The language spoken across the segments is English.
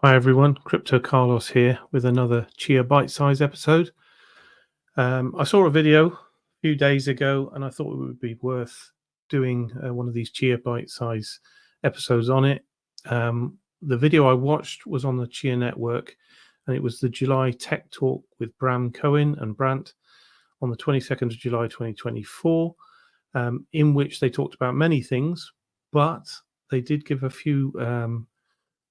Hi everyone, Crypto Carlos here with another CHIA Bitesize episode. I saw a video a few days ago and I thought it would be worth doing one of these CHIA Bitesize episodes on it. The video I watched was on the CHIA network and it was the July Tech Talk with Bram, Cohen and Brandt on the 22nd of July 2024, in which they talked about many things, but they did give a few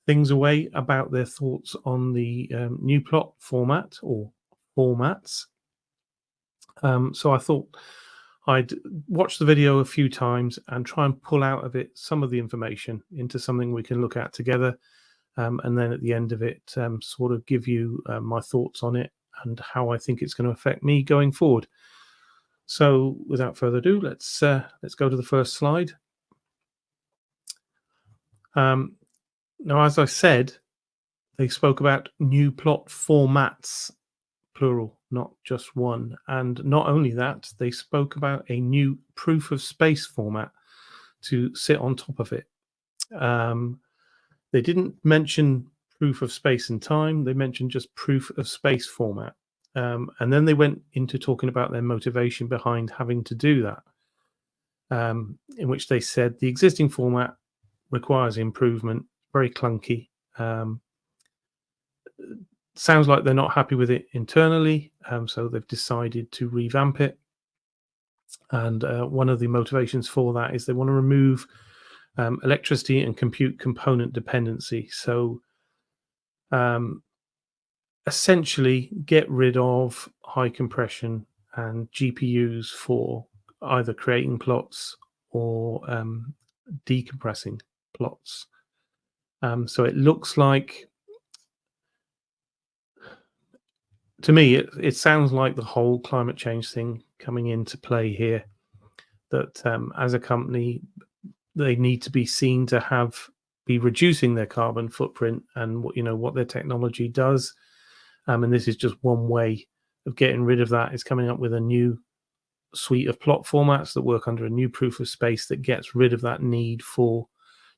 things away about their thoughts on the new plot format or formats. So I thought I'd watch the video a few times and try and pull out of it some of the information into something we can look at together. And then at the end of it, sort of give you my thoughts on it and how I think it's going to affect me going forward. So without further ado, let's go to the first slide. Now, as I said, they spoke about new plot formats, plural, not just one. And not only that, they spoke about a new proof of space format to sit on top of it. They didn't mention proof of space and time. They mentioned just proof of space format. And then they went into talking about their motivation behind having to do that, in which they said the existing format requires improvement, very clunky. Sounds like they're not happy with it internally, so they've decided to revamp it. And one of the motivations for that is they want to remove electricity and compute component dependency. So essentially get rid of high compression and GPUs for either creating plots or decompressing plots. So it looks like, to me, it sounds like the whole climate change thing coming into play here, that as a company, they need to be seen to be reducing their carbon footprint and what their technology does. And this is just one way of getting rid of that, is coming up with a new suite of plot formats that work under a new proof of space that gets rid of that need for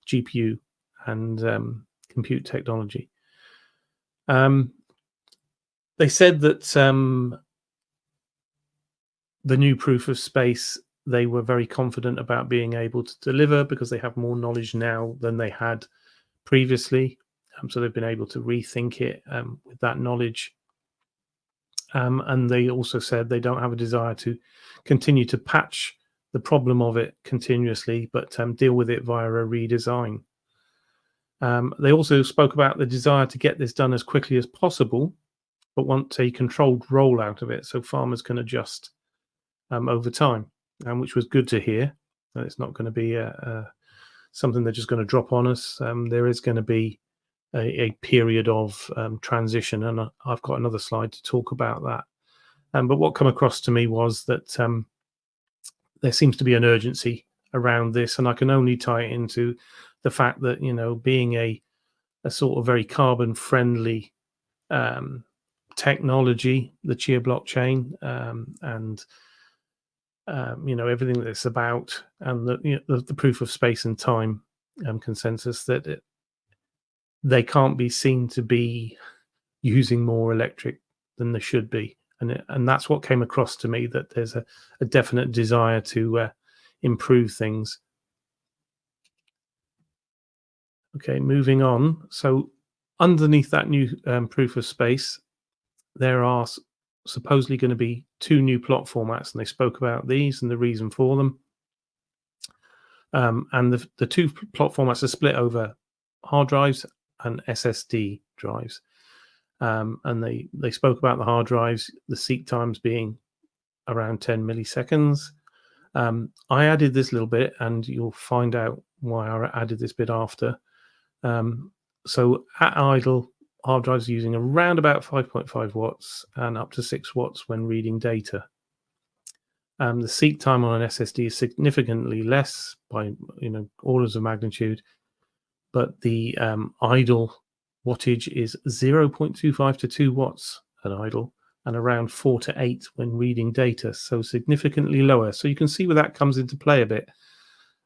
GPU and compute technology. They said that the new proof of space, they were very confident about being able to deliver because they have more knowledge now than they had previously. So they've been able to rethink it with that knowledge. And they also said they don't have a desire to continue to patch the problem of it continuously, but deal with it via a redesign. They also spoke about the desire to get this done as quickly as possible, but want a controlled rollout of it so farmers can adjust over time, which was good to hear. That it's not going to be something they're just going to drop on us. There is going to be a period of transition, and I've got another slide to talk about that. But what come across to me was that there seems to be an urgency around this, and I can only tie it into the fact that, being a sort of very carbon friendly technology, the CHIA blockchain, and everything that it's about, and the proof of space and time consensus, that they can't be seen to be using more electric than they should be, and that's what came across to me, that there's a definite desire to improve things. Okay, moving on. So underneath that new proof of space, there are supposedly going to be two new plot formats, and they spoke about these and the reason for them. And the two plot formats are split over hard drives and SSD drives. And they spoke about the hard drives, the seek times being around 10 milliseconds. I added this little bit, and you'll find out why I added this bit after. So at idle, hard drives are using around about 5.5 watts and up to 6 watts when reading data. The seek time on an SSD is significantly less by orders of magnitude, but the idle wattage is 0.25 to 2 watts at idle and around 4 to 8 when reading data, so significantly lower. So you can see where that comes into play a bit,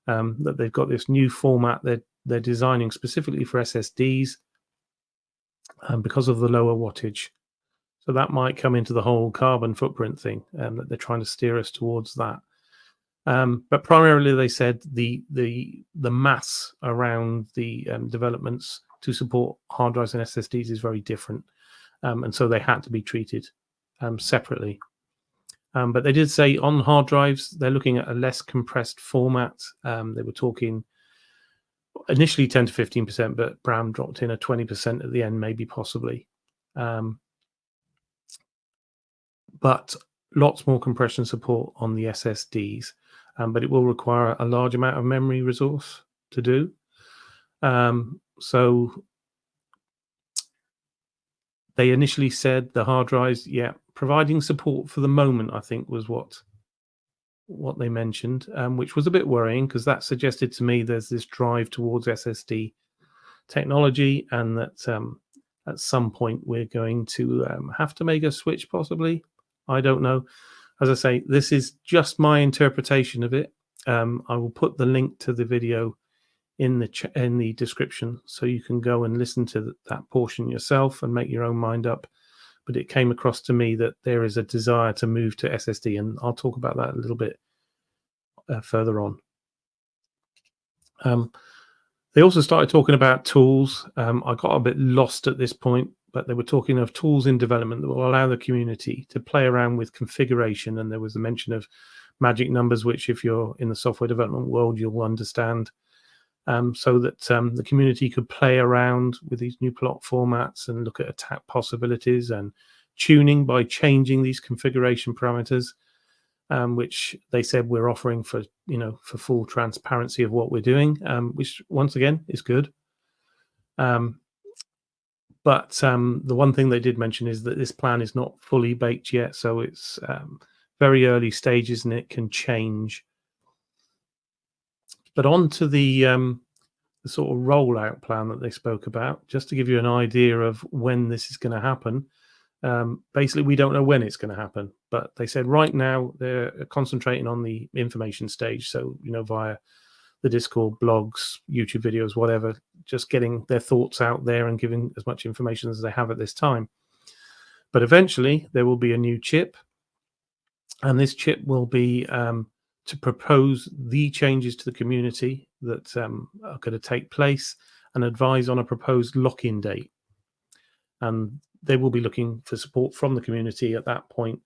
that they've got this new format that they're designing specifically for SSDs, because of the lower wattage. So that might come into the whole carbon footprint thing, that they're trying to steer us towards that. But primarily, they said the maths around the developments to support hard drives and SSDs is very different, and so they had to be treated separately. But they did say on hard drives they're looking at a less compressed format. They were talking initially 10 to 15%, but Bram dropped in a 20% at the end, maybe possibly. But lots more compression support on the SSDs, but it will require a large amount of memory resource to do. So they initially said the hard drives, providing support for the moment, I think was what they mentioned, which was a bit worrying because that suggested to me there's this drive towards SSD technology, and that at some point we're going to have to make a switch, possibly. I don't know. As I say, this is just my interpretation of it. I will put the link to the video in the description, so you can go and listen to that portion yourself and make your own mind up. But it came across to me that there is a desire to move to SSD, and I'll talk about that a little bit further on. They also started talking about tools. I got a bit lost at this point, but they were talking of tools in development that will allow the community to play around with configuration. And there was a mention of magic numbers, which if you're in the software development world, you'll understand. So that the community could play around with these new plot formats and look at attack possibilities and tuning by changing these configuration parameters, which they said we're offering for full transparency of what we're doing, which once again is good. But the one thing they did mention is that this plan is not fully baked yet, so it's very early stages and it can change. But on to the sort of rollout plan that they spoke about, just to give you an idea of when this is going to happen. Basically, we don't know when it's going to happen, but they said right now they're concentrating on the information stage. So, via the Discord, blogs, YouTube videos, whatever, just getting their thoughts out there and giving as much information as they have at this time. But eventually there will be a new chip, and this chip will be to propose the changes to the community that are going to take place and advise on a proposed lock-in date. And they will be looking for support from the community at that point,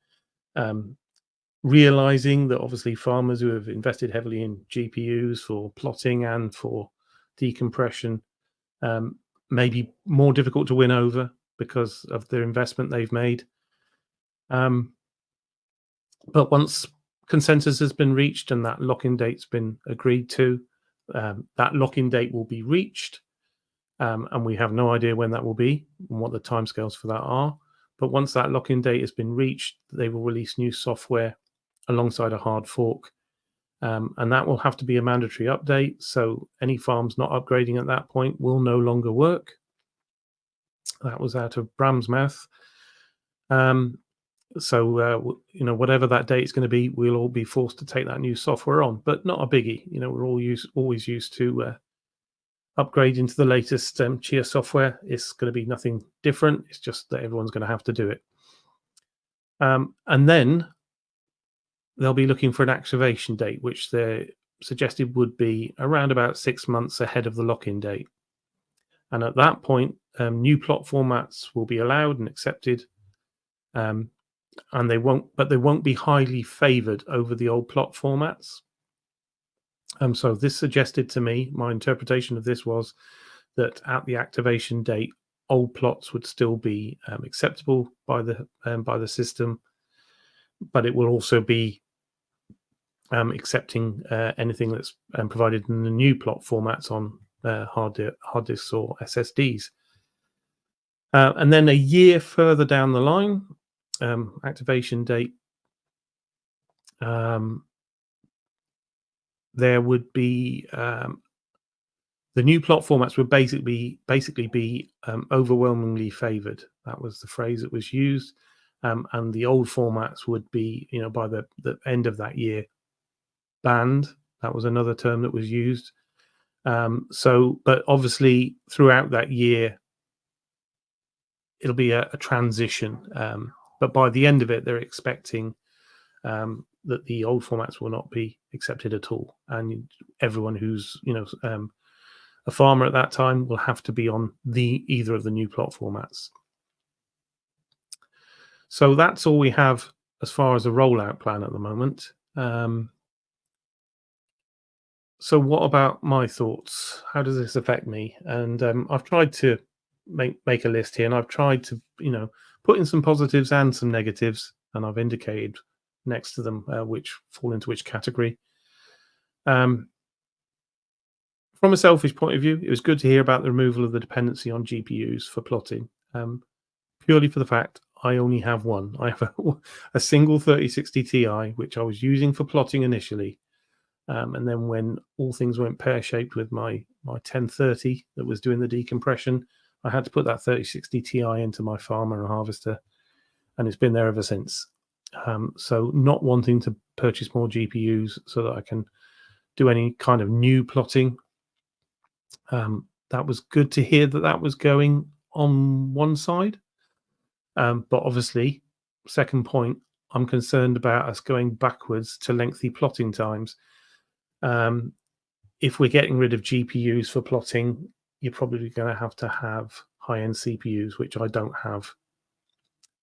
realizing that obviously farmers who have invested heavily in GPUs for plotting and for decompression may be more difficult to win over because of their investment they've made. But once consensus has been reached and that lock-in date's been agreed to, that lock-in date will be reached, and we have no idea when that will be and what the timescales for that are. But once that lock-in date has been reached, they will release new software alongside a hard fork, and that will have to be a mandatory update. So any farms not upgrading at that point will no longer work. That was out of Bram's mouth. So whatever that date is going to be, we'll all be forced to take that new software on, but not a biggie. We're always used to upgrading to the latest CHIA software. It's going to be nothing different. It's just that everyone's going to have to do it. And then they'll be looking for an activation date, which they suggested would be around about 6 months ahead of the lock-in date. And at that point, new plot formats will be allowed and accepted. And they won't be highly favored over the old plot formats. So this suggested to me, my interpretation of this was that at the activation date, old plots would still be acceptable by the system, but it will also be accepting anything that's provided in the new plot formats on hard disks or SSDs. And then a year further down the line, activation date, there would be the new plot formats would basically be overwhelmingly favored. That was the phrase that was used, and the old formats would be, by the end of that year, banned. That was another term that was used. But obviously throughout that year, it'll be a transition. But by the end of it, they're expecting that the old formats will not be accepted at all, and everyone who's a farmer at that time will have to be on either of the new plot formats. So that's all we have as far as a rollout plan at the moment. So what about my thoughts? How does this affect me? And I've tried to make a list here, and I've tried to put in some positives and some negatives, and I've indicated next to them which fall into which category. From a selfish point of view, it was good to hear about the removal of the dependency on GPUs for plotting, purely for the fact I only have one. I have a single 3060 Ti, which I was using for plotting initially. And then when all things went pear-shaped with my 1030 that was doing the decompression, I had to put that 3060 Ti into my farmer and harvester, and it's been there ever since. So not wanting to purchase more GPUs so that I can do any kind of new plotting. That was good to hear that was going on one side. But obviously, second point, I'm concerned about us going backwards to lengthy plotting times. If we're getting rid of GPUs for plotting, you're probably going to have high-end CPUs, which I don't have.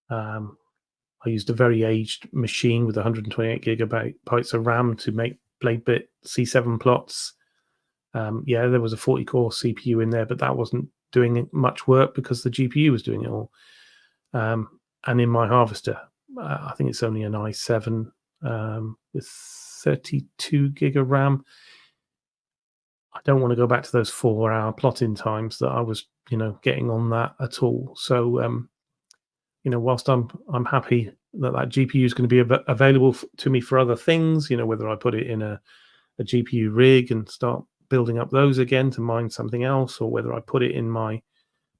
I used a very aged machine with 128 gigabytes of RAM to make BladeBit C7 plots. Yeah, there was a 40-core CPU in there, but that wasn't doing much work because the GPU was doing it all. And in my harvester, I think it's only an i7 with 32 gig of RAM. I don't want to go back to those 4-hour plotting times that I was, getting on that at all. So, whilst I'm happy that GPU is going to be available to me for other things, whether I put it in a GPU rig and start building up those again to mine something else, or whether I put it in my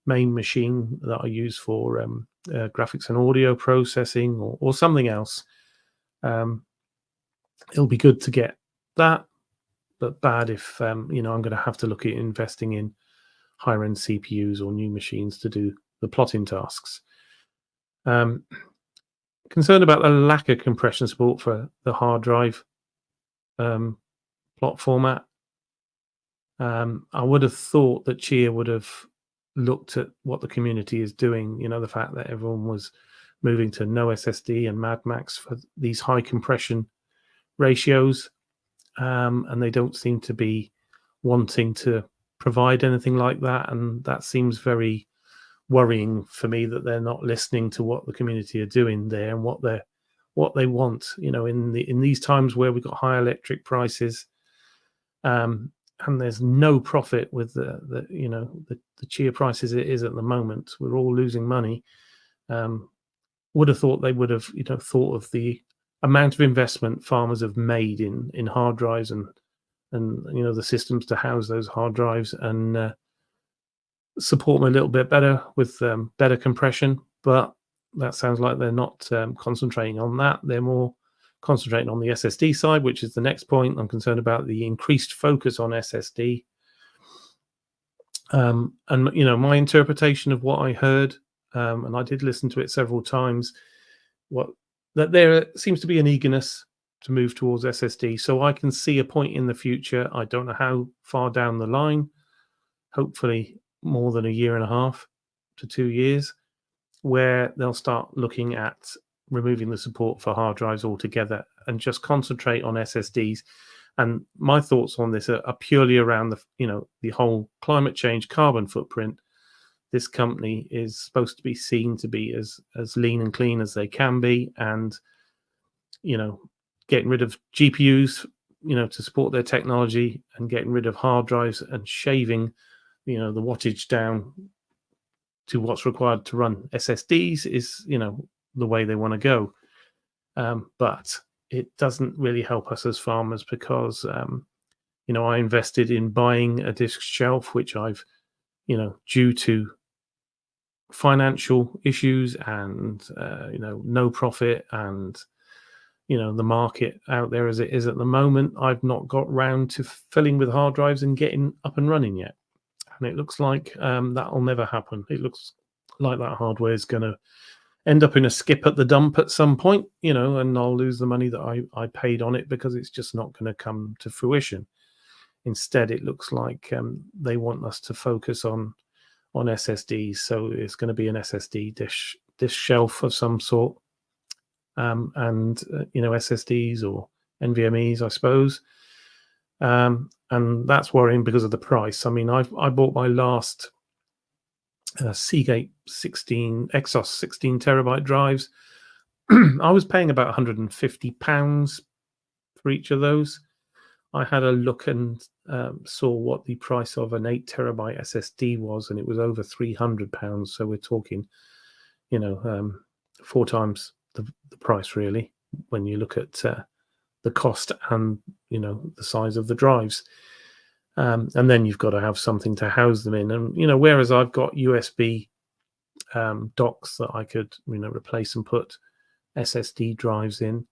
main machine that I use for graphics and audio processing or something else. It'll be good to get that, but bad if I'm going to have to look at investing in higher end CPUs or new machines to do the plotting tasks. Concerned about the lack of compression support for the hard drive plot format. I would have thought that CHIA would have looked at what the community is doing. The fact that everyone was moving to no SSD and Mad Max for these high compression ratios, and they don't seem to be wanting to provide anything like that. And that seems very worrying for me, that they're not listening to what the community are doing there and what they want. In these times where we've got high electric prices, and there's no profit with the CHIA prices it is at the moment. We're all losing money. Would have thought they would have thought of the amount of investment farmers have made in hard drives and the systems to house those hard drives, and support them a little bit better with better compression. But that sounds like they're not concentrating on that. They're more concentrating on the SSD side, which is the next point. I'm concerned about the increased focus on SSD. And my interpretation of what I heard, and I did listen to it several times, that there seems to be an eagerness to move towards SSD. So I can see a point in the future, I don't know how far down the line, hopefully more than a year and a half to 2 years, where they'll start looking at removing the support for hard drives altogether and just concentrate on SSDs. And my thoughts on this are purely around the whole climate change carbon footprint. This company is supposed to be seen to be as lean and clean as they can be, and getting rid of GPUs to support their technology, and getting rid of hard drives and shaving the wattage down to what's required to run SSDs is the way they want to go. But it doesn't really help us as farmers, because I invested in buying a disk shelf, which I've due to financial issues and no profit, and the market out there as it is at the moment, I've not got round to filling with hard drives and getting up and running yet. And it looks like that'll never happen. It looks like that hardware is going to end up in a skip at the dump at some point, and I'll lose the money that I paid on it because it's just not going to come to fruition. Instead, it looks like they want us to focus on SSDs, so it's going to be an SSD disk shelf of some sort, and SSDs or NVMe's, I suppose. And that's worrying because of the price. I mean, I bought my last Seagate 16 Exos 16 terabyte drives. I was paying about £150 for each of those. I had a look and saw what the price of an 8 terabyte SSD was, and it was over £300. So we're talking, 4 times the price, really, when you look at the cost and the size of the drives. And then you've got to have something to house them in. And whereas I've got USB docks that I could replace and put SSD drives in,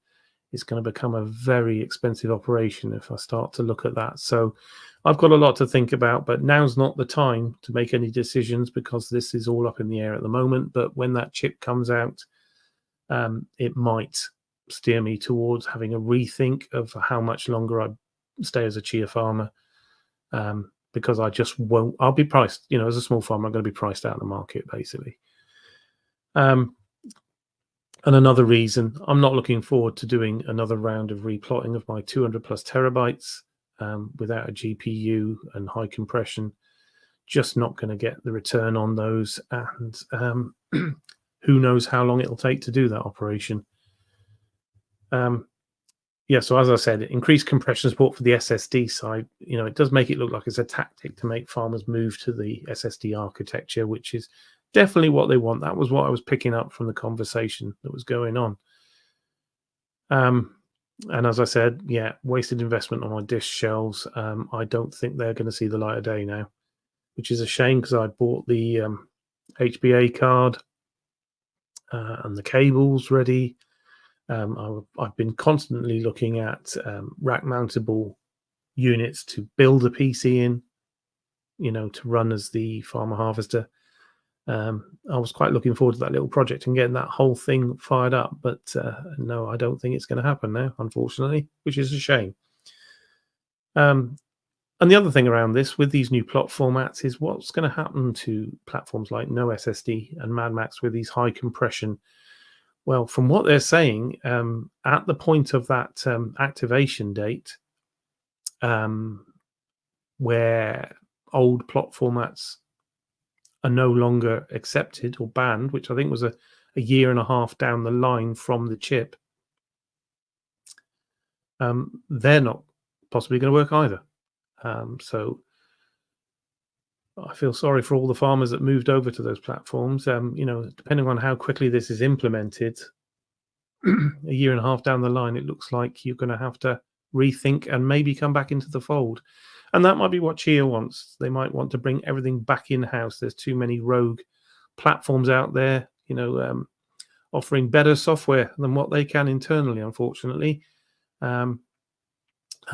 it's going to become a very expensive operation if I start to look at that. So I've got a lot to think about, but now's not the time to make any decisions because this is all up in the air at the moment. But when that chip comes out, it might steer me towards having a rethink of how much longer I stay as a CHIA farmer, because I just won't. I'll be priced, as a small farmer, I'm going to be priced out of the market, basically. And another reason, I'm not looking forward to doing another round of replotting of my 200 plus terabytes without a GPU and high compression. Just not going to get the return on those, and who knows how long it'll take to do that operation. So as I said, increased compression support for the SSD side, it does make it look like it's a tactic to make farmers move to the SSD architecture, which is definitely what they want. That was what I was picking up from the conversation that was going on. And as I said, wasted investment on my disk shelves. I don't think they're going to see the light of day now, which is a shame because I bought the HBA card and the cables ready. I've been constantly looking at rack mountable units to build a PC in, to run as the farmer harvester. I was quite looking forward to that little project and getting that whole thing fired up, but no, I don't think it's going to happen now, unfortunately, which is a shame. And the other thing around this with these new plot formats is what's going to happen to platforms like No SSD and Mad Max with these high compression. Well, from what they're saying, at the point of that activation date, where old plot formats are no longer accepted or banned, which I think was a year and a half down the line from the chip, they're not possibly going to work either. So I feel sorry for all the farmers that moved over to those platforms. Depending on how quickly this is implemented, a year and a half down the line, it looks like you're going to have to rethink and maybe come back into the fold. And that might be what CHIA wants. They might want to bring everything back in-house. There's too many rogue platforms out there, offering better software than what they can internally, unfortunately, and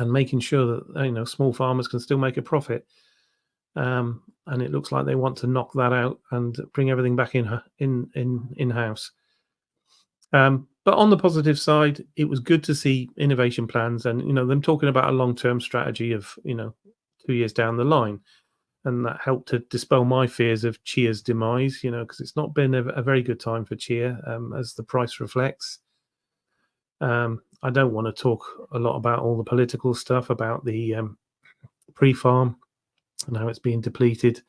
making sure that small farmers can still make a profit. And it looks like they want to knock that out and bring everything back in-house. But on the positive side, it was good to see innovation plans and them talking about a long-term strategy of 2 years down the line, and that helped to dispel my fears of CHIA's demise. Because it's not been a very good time for CHIA, as the price reflects. I don't want to talk a lot about all the political stuff about the pre-farm and how it's being depleted.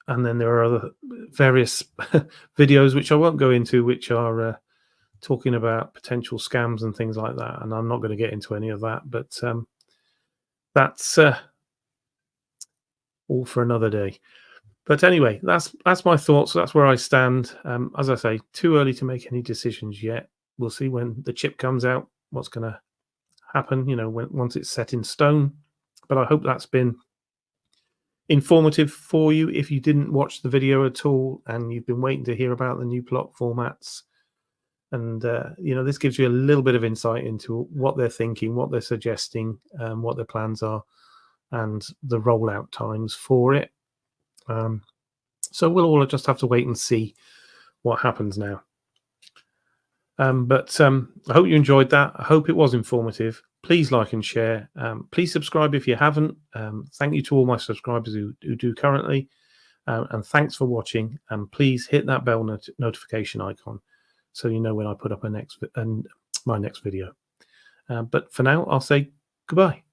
And then there are other various videos, which I won't go into, which are talking about potential scams and things like that. And I'm not going to get into any of that, but that's all for another day. But anyway, that's my thoughts. That's where I stand. As I say, too early to make any decisions yet. We'll see when the chip comes out, what's going to happen, once it's set in stone. But I hope that's been informative for you. If you didn't watch the video at all and you've been waiting to hear about the new plot formats, and this gives you a little bit of insight into what they're thinking, what they're suggesting, what their plans are, and the rollout times for it. So we'll all just have to wait and see what happens now. But I hope you enjoyed that. I hope it was informative. Please like and share. Please subscribe if you haven't. Thank you to all my subscribers who do currently. And thanks for watching. And please hit that bell notification icon so you know when I put up my next video. But for now, I'll say goodbye.